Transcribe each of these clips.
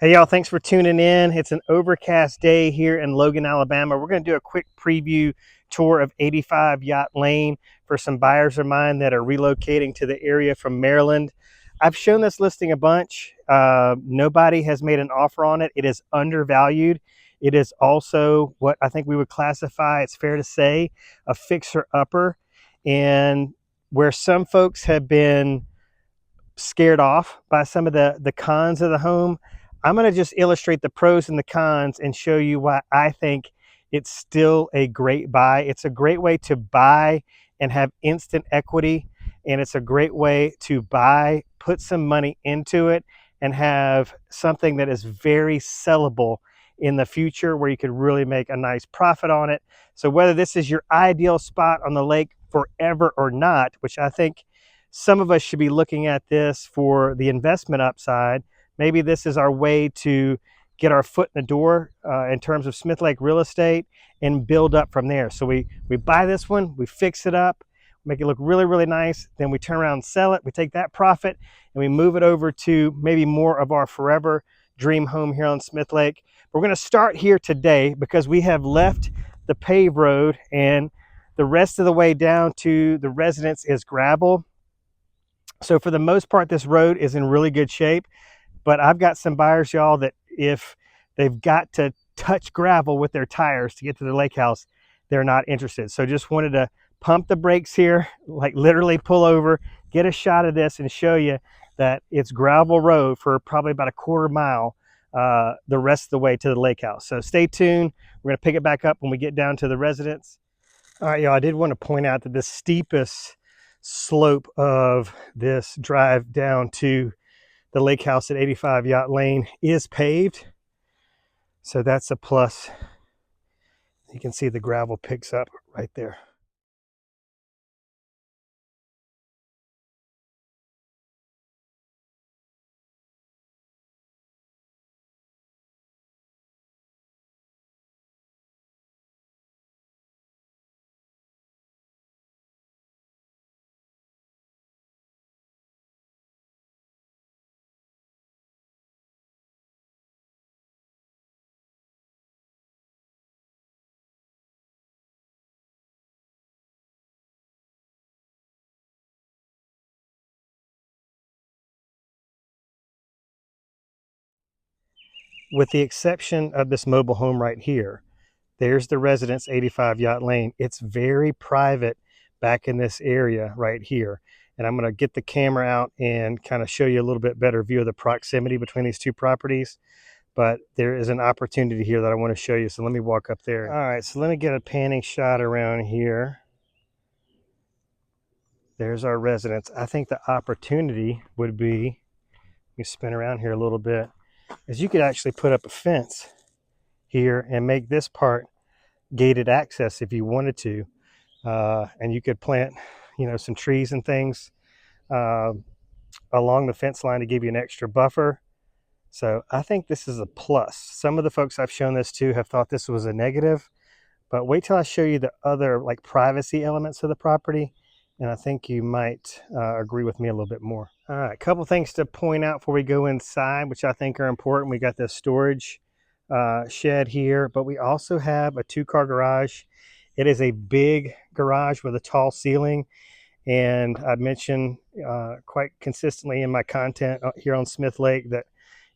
Hey y'all, thanks for tuning in. It's an overcast day here in Logan, Alabama. We're going to do a quick preview tour of 85 Yacht Lane for some buyers of mine that are relocating to the area from Maryland. I've shown this listing a bunch. Nobody has made an offer on it. It is undervalued. It is also what I think we would classify, it's fair to say, a fixer-upper. And where some folks have been scared off by some of the cons of the home, I'm going to just illustrate the pros and the cons and show you why I think it's still a great buy. It's a great way to buy and have instant equity, and it's a great way to buy, put some money into it, and have something that is very sellable in the future where you could really make a nice profit on it. So whether this is your ideal spot on the lake forever or not, which I think some of us should be looking at this for the investment upside. Maybe this is our way to get our foot in the door in terms of Smith Lake real estate and build up from there. So we buy this one, we fix it up, make it look really, really nice. Then we turn around and sell it. We take that profit and we move it over to maybe more of our forever dream home here on Smith Lake. We're going to start here today because we have left the paved road and the rest of the way down to the residence is gravel. So for the most part, this road is in really good shape, but I've got some buyers, y'all, that if they've got to touch gravel with their tires to get to the lake house, they're not interested. So just wanted to pump the brakes here, like literally pull over, get a shot of this and show you that it's gravel road for probably about a quarter mile the rest of the way to the lake house. So stay tuned. We're going to pick it back up when we get down to the residence. All right, y'all, I did want to point out that the steepest slope of this drive down to the lake house at 85 Yacht Lane is paved. So that's a plus. You can see the gravel picks up right there. With the exception of this mobile home right here, there's the residence 85 Yacht Lane. It's very private back in this area right here. And I'm going to get the camera out and kind of show you a little bit better view of the proximity between these two properties. But there is an opportunity here that I want to show you. So let me walk up there. All right, so let me get a panning shot around here. There's our residence. I think the opportunity would be, let me spin around here a little bit, is you could actually put up a fence here and make this part gated access if you wanted to. And you could plant, some trees and things uh, along the fence line to give you an extra buffer. So I think this is a plus. Some of the folks I've shown this to have thought this was a negative, but wait till I show you the other like privacy elements of the property, and I think you might agree with me a little bit more. All right, a couple things to point out before we go inside, which I think are important. We got this storage shed here, but we also have a two-car garage. It is a big garage with a tall ceiling, and I've mentioned quite consistently in my content here on Smith Lake that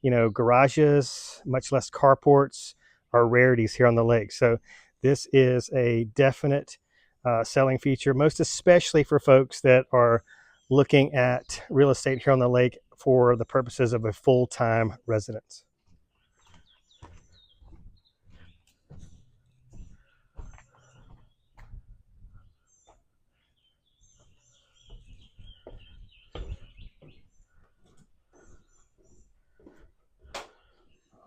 garages, much less carports, are rarities here on the lake. So this is a definite selling feature, most especially for folks that are looking at real estate here on the lake for the purposes of a full-time residence.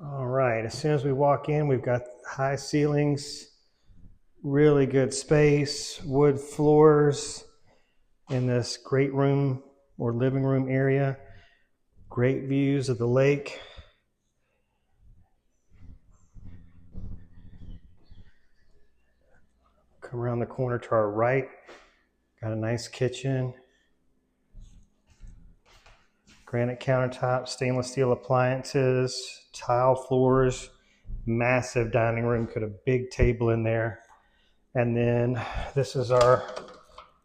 All right, as soon as we walk in, we've got high ceilings, really good space, wood floors in this great room or living room area, great views of the lake. Come around the corner to our right, got a nice kitchen. Granite countertops, stainless steel appliances, tile floors, massive dining room, could have a big table in there. And then this is our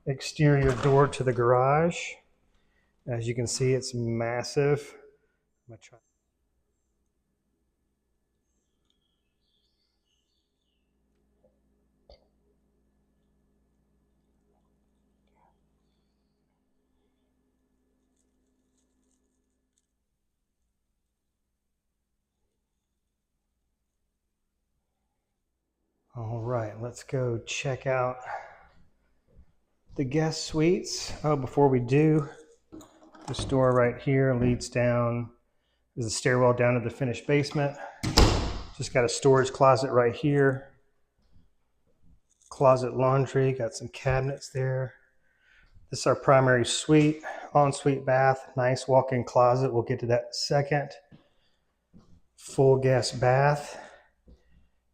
exterior door to the garage. As you can see, it's massive. All right, let's go check out the guest suites. Oh, before we do, this door right here leads down, there's a stairwell down to the finished basement. Just got a storage closet right here. Closet laundry, got some cabinets there. This is our primary suite, ensuite bath, nice walk-in closet. We'll get to that in a second. Full guest bath.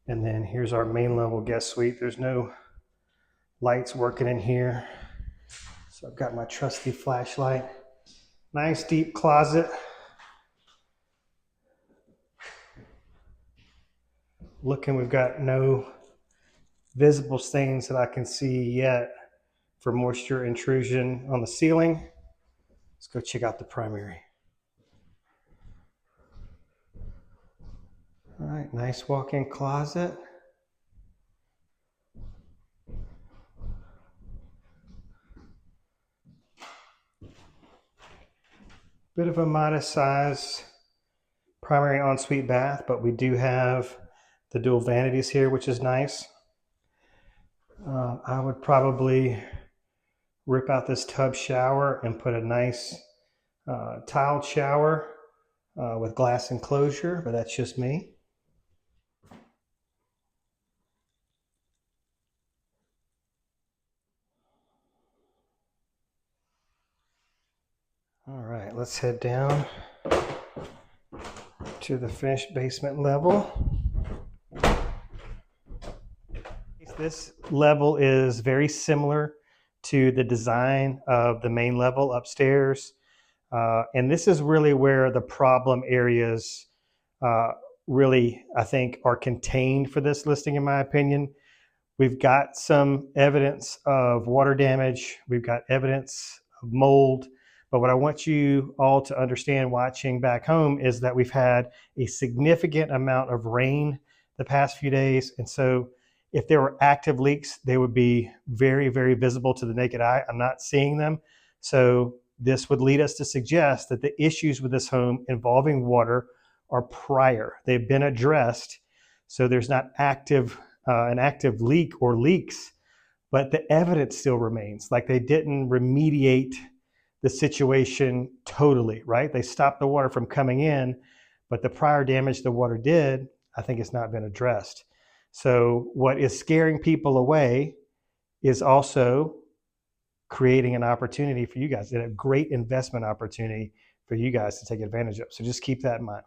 And then here's our main level guest suite. There's no lights working in here. So I've got my trusty flashlight. Nice deep closet. Looking, we've got no visible stains that I can see yet for moisture intrusion on the ceiling. Let's go check out the primary. All right, nice walk-in closet. Bit of a modest size primary ensuite bath, but we do have the dual vanities here, which is nice. I would probably rip out this tub shower and put a nice tiled shower with glass enclosure, but that's just me. All right, let's head down to the finished basement level. This level is very similar to the design of the main level upstairs. And this is really where the problem areas really, I think, are contained for this listing, in my opinion. We've got some evidence of water damage. We've got evidence of mold. But what I want you all to understand watching back home is that we've had a significant amount of rain the past few days. And so if there were active leaks, they would be very, very visible to the naked eye. I'm not seeing them. So this would lead us to suggest that the issues with this home involving water are prior. They've been addressed. So there's not an active leak or leaks, but the evidence still remains. Like they didn't remediate the situation totally, right? They stopped the water from coming in, but the prior damage the water did, I think it's not been addressed. So what is scaring people away is also creating an opportunity for you guys, and a great investment opportunity for you guys to take advantage of. So just keep that in mind.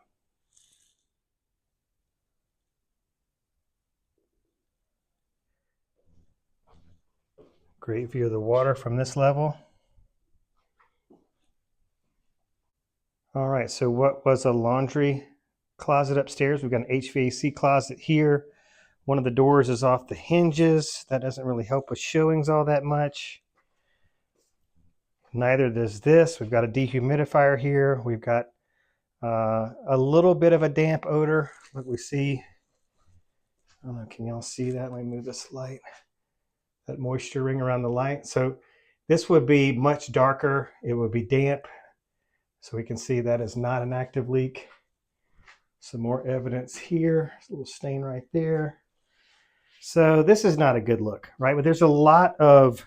Great view of the water from this level. All right, so what was a laundry closet upstairs? We've got an HVAC closet here. One of the doors is off the hinges. That doesn't really help with showings all that much. Neither does this. We've got a dehumidifier here. We've got a little bit of a damp odor. What we see, I don't know, can y'all see that? Let me move this light. That moisture ring around the light. So this would be much darker. It would be damp. So we can see that is not an active leak. Some more evidence here. There's a little stain right there. So this is not a good look, right? But there's a lot of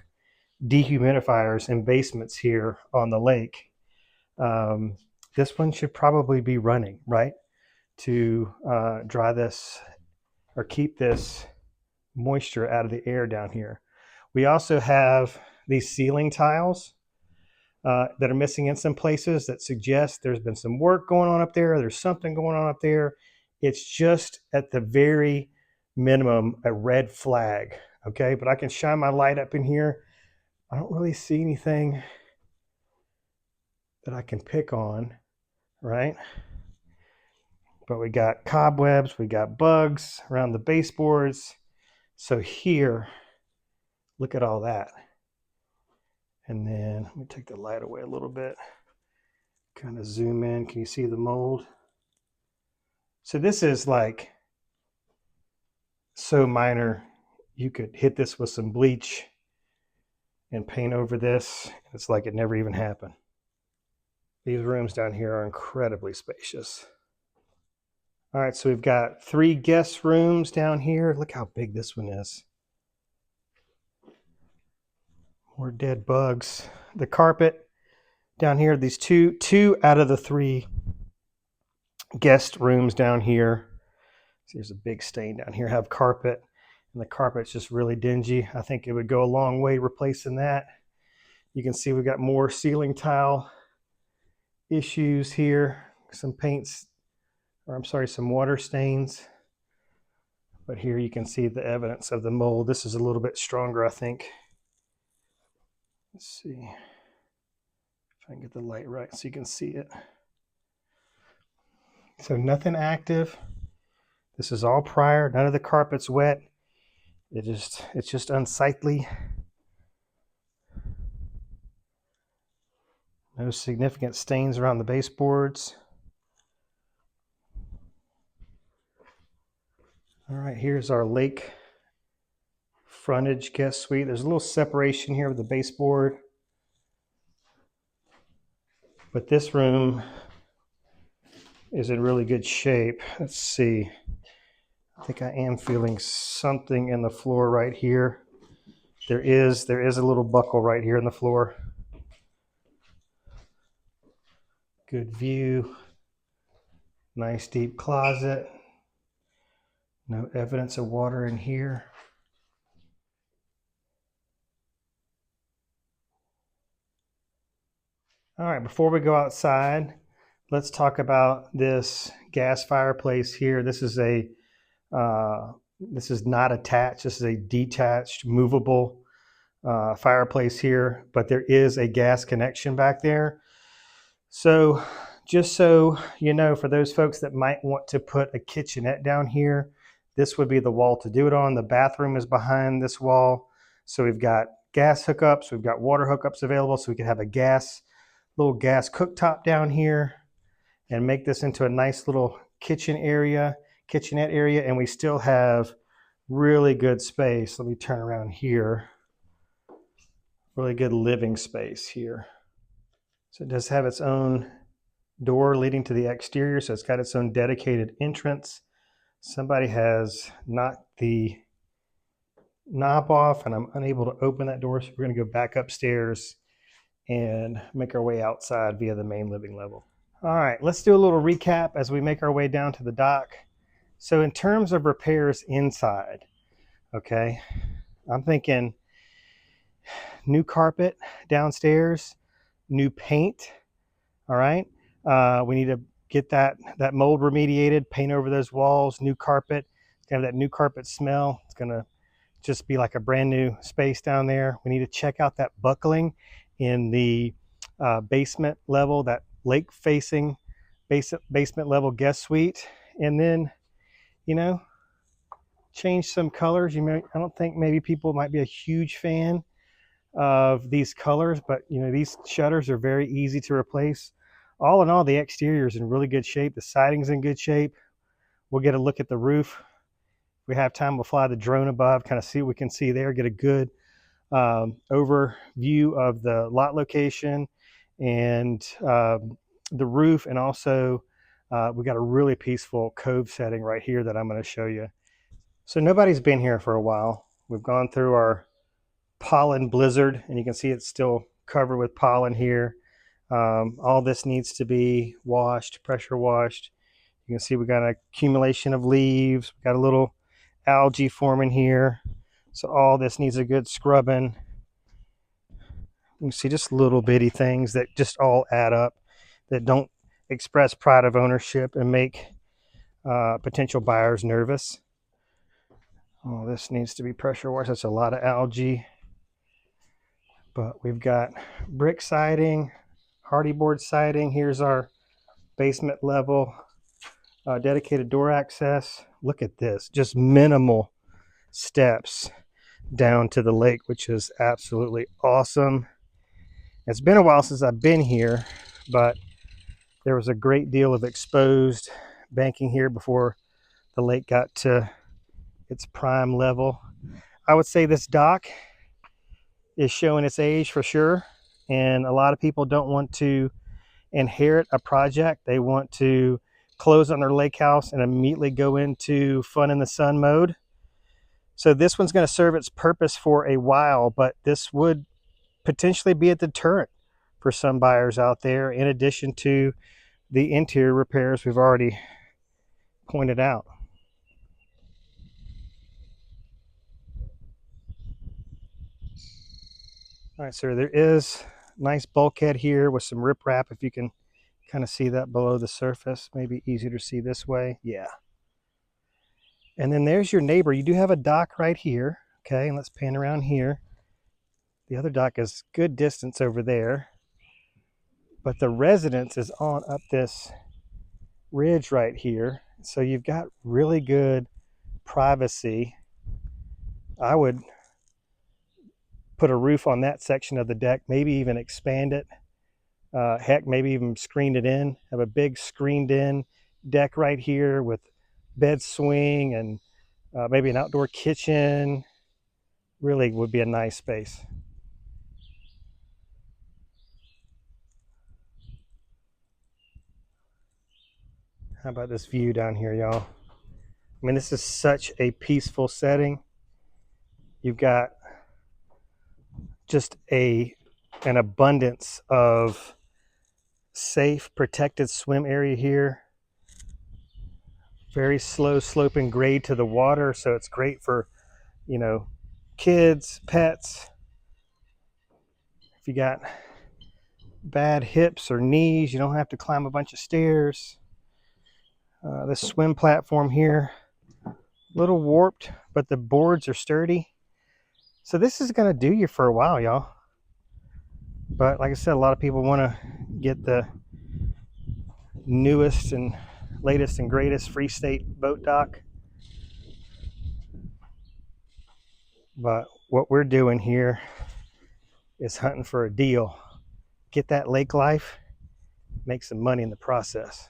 dehumidifiers in basements here on the lake. This one should probably be running, right? To dry this or keep this moisture out of the air down here. We also have these ceiling tiles that are missing in some places that suggest there's been some work going on up there. There's something going on up there. It's just at the very minimum a red flag, okay? But I can shine my light up in here. I don't really see anything that I can pick on, right? But we got cobwebs, we got bugs around the baseboards. So here, look at all that. And then let me take the light away a little bit. Kind of zoom in. Can you see the mold? So this is like so minor. You could hit this with some bleach and paint over this. It's like it never even happened. These rooms down here are incredibly spacious. All right, so we've got 3 guest rooms down here. Look how big this one is. More dead bugs. The carpet down here, these two out of the 3 guest rooms down here. See, there's a big stain down here, have carpet, and the carpet's just really dingy. I think it would go a long way replacing that. You can see we've got more ceiling tile issues here. Some paints, or I'm sorry, some water stains. But here you can see the evidence of the mold. This is a little bit stronger, I think. Let's see if I can get the light right so you can see it. So nothing active. This is all prior. None of the carpet's wet. It's just unsightly. No significant stains around the baseboards. All right, here's our lake frontage guest suite. There's a little separation here with the baseboard. But this room is in really good shape. Let's see. I think I am feeling something in the floor right here. There is a little buckle right here in the floor. Good view. Nice deep closet. No evidence of water in here. All right, before we go outside, let's talk about this gas fireplace here. This is not attached. This is a detached, movable fireplace here, but there is a gas connection back there. So just so you know, for those folks that might want to put a kitchenette down here, this would be the wall to do it on. The bathroom is behind this wall. So we've got gas hookups, we've got water hookups available, so we can have a little gas cooktop down here and make this into a nice little kitchenette area, and we still have really good space. Let me turn around here. Really good living space here. So it does have its own door leading to the exterior, so it's got its own dedicated entrance. Somebody has knocked the knob off and I'm unable to open that door, so we're going to go back upstairs and make our way outside via the main living level. All right, let's do a little recap as we make our way down to the dock. So in terms of repairs inside, okay, I'm thinking new carpet downstairs, new paint. All right, we need to get that mold remediated, paint over those walls, new carpet. It's gonna have that new carpet smell. It's gonna just be like a brand new space down there. We need to check out that buckling in the basement level, that lake facing basement level guest suite, and then, you know, change some colors. I don't think maybe people might be a huge fan of these colors, but you know, these shutters are very easy to replace. All in all, the exterior is in really good shape. The siding's in good shape. We'll get a look at the roof. If we have time, we'll fly the drone above, kind of see what we can see there, get a good overview of the lot location and the roof. And also we got a really peaceful cove setting right here that I'm going to show you. So nobody's been here for a while. We've gone through our pollen blizzard, and you can see it's still covered with pollen here. All this needs to be washed, pressure washed. You can see we got an accumulation of leaves. We got a little algae forming here. So all this needs a good scrubbing. You can see just little bitty things that just all add up, that don't express pride of ownership and make potential buyers nervous. Oh, this needs to be pressure washed. That's a lot of algae. But we've got brick siding, hardy board siding. Here's our basement level, dedicated door access. Look at this, just minimal steps down to the lake, which is absolutely awesome. It's been a while since I've been here, but there was a great deal of exposed banking here before the lake got to its prime level. I would say this dock is showing its age for sure, and a lot of people don't want to inherit a project. They want to close on their lake house and immediately go into fun in the sun mode. So this one's going to serve its purpose for a while, but this would potentially be a deterrent for some buyers out there, in addition to the interior repairs we've already pointed out. All right, so there is a nice bulkhead here with some riprap, if you can kind of see that below the surface. Maybe easier to see this way. Yeah. And then there's your neighbor. You do have a dock right here. Okay, and let's pan around here. The other dock is good distance over there, but the residence is on up this ridge right here. So you've got really good privacy. I would put a roof on that section of the deck, maybe even expand it. Heck, maybe even screen it in. Have a big screened in deck right here with bed swing and maybe an outdoor kitchen. Really would be a nice space. How about this view down here, y'all? I mean, this is such a peaceful setting. You've got just an abundance of safe, protected swim area here. Very slow sloping grade to the water, so it's great for, you know, kids, pets. If you got bad hips or knees, you don't have to climb a bunch of stairs. This swim platform here, a little warped, but the boards are sturdy. So this is going to do you for a while, y'all. But like I said, a lot of people want to get the newest and latest and greatest Free State boat dock. But what we're doing here is hunting for a deal. Get that lake life, make some money in the process.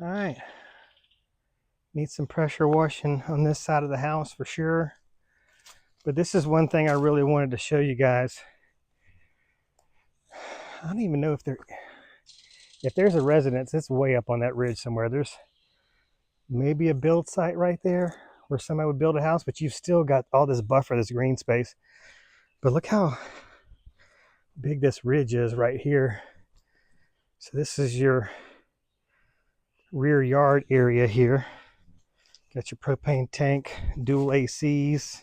All right. Need some pressure washing on this side of the house for sure. But this is one thing I really wanted to show you guys. I don't even know if there's a residence. It's way up on that ridge somewhere. There's maybe a build site right there where somebody would build a house, but you've still got all this buffer, this green space. But look how big this ridge is right here. So this is your rear yard area here. Got your propane tank, dual ACs.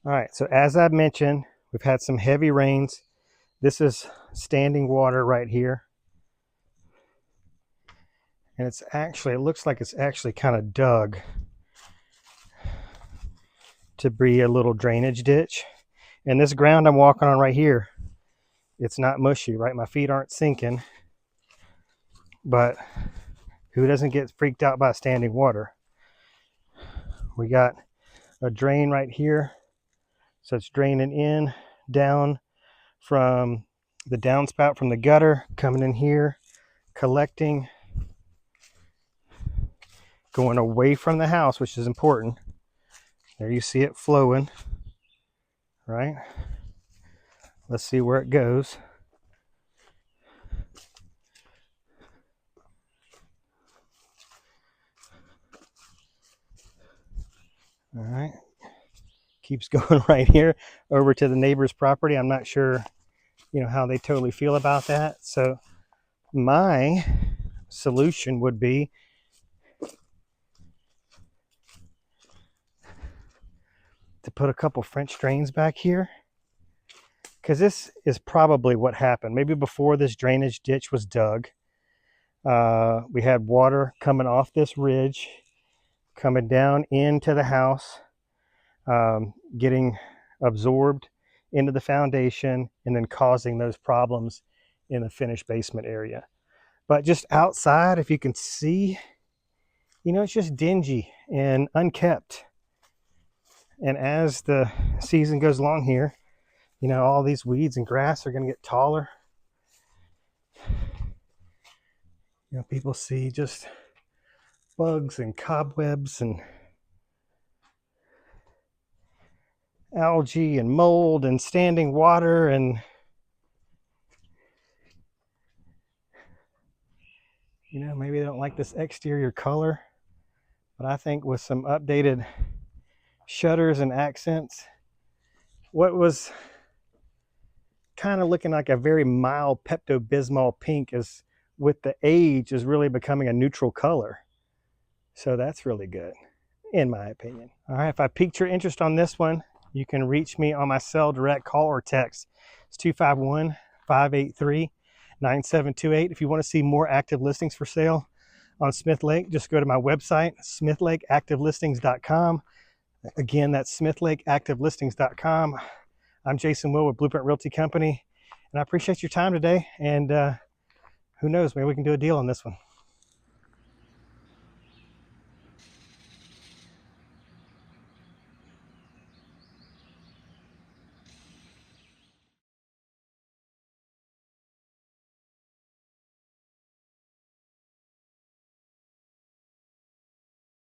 All right, so as I mentioned, we've had some heavy rains. This is standing water right here. And it looks like it's actually kind of dug to be a little drainage ditch. And this ground I'm walking on right here, it's not mushy, right? My feet aren't sinking. But who doesn't get freaked out by standing water? We got a drain right here. So it's draining in, down from the downspout from the gutter, coming in here, collecting, going away from the house, which is important. There you see it flowing, right? Let's see where it goes. All right. Keeps going right here over to the neighbor's property. I'm not sure, how they totally feel about that. So my solution would be to put a couple French drains back here, because this is probably what happened. Maybe before this drainage ditch was dug, we had water coming off this ridge, coming down into the house, getting absorbed into the foundation, and then causing those problems in the finished basement area. But just outside, if you can see, you know, it's just dingy and unkept. And as the season goes along here, you know, all these weeds and grass are going to get taller. You know, people see just bugs and cobwebs and algae and mold and standing water, and you know, maybe they don't like this exterior color, but I think with some updated shutters and accents, what was kind of looking like a very mild Pepto-Bismol pink is, with the age, is really becoming a neutral color. So that's really good, in my opinion. All right, if I piqued your interest on this one, you can reach me on my cell, direct call, or text. It's 251-583-9728. If you want to see more active listings for sale on Smith Lake, just go to my website, smithlakeactivelistings.com. Again, that's smithlakeactivelistings.com. I'm Jason Will with Blueprint Realty Company, and I appreciate your time today. And who knows, maybe we can do a deal on this one.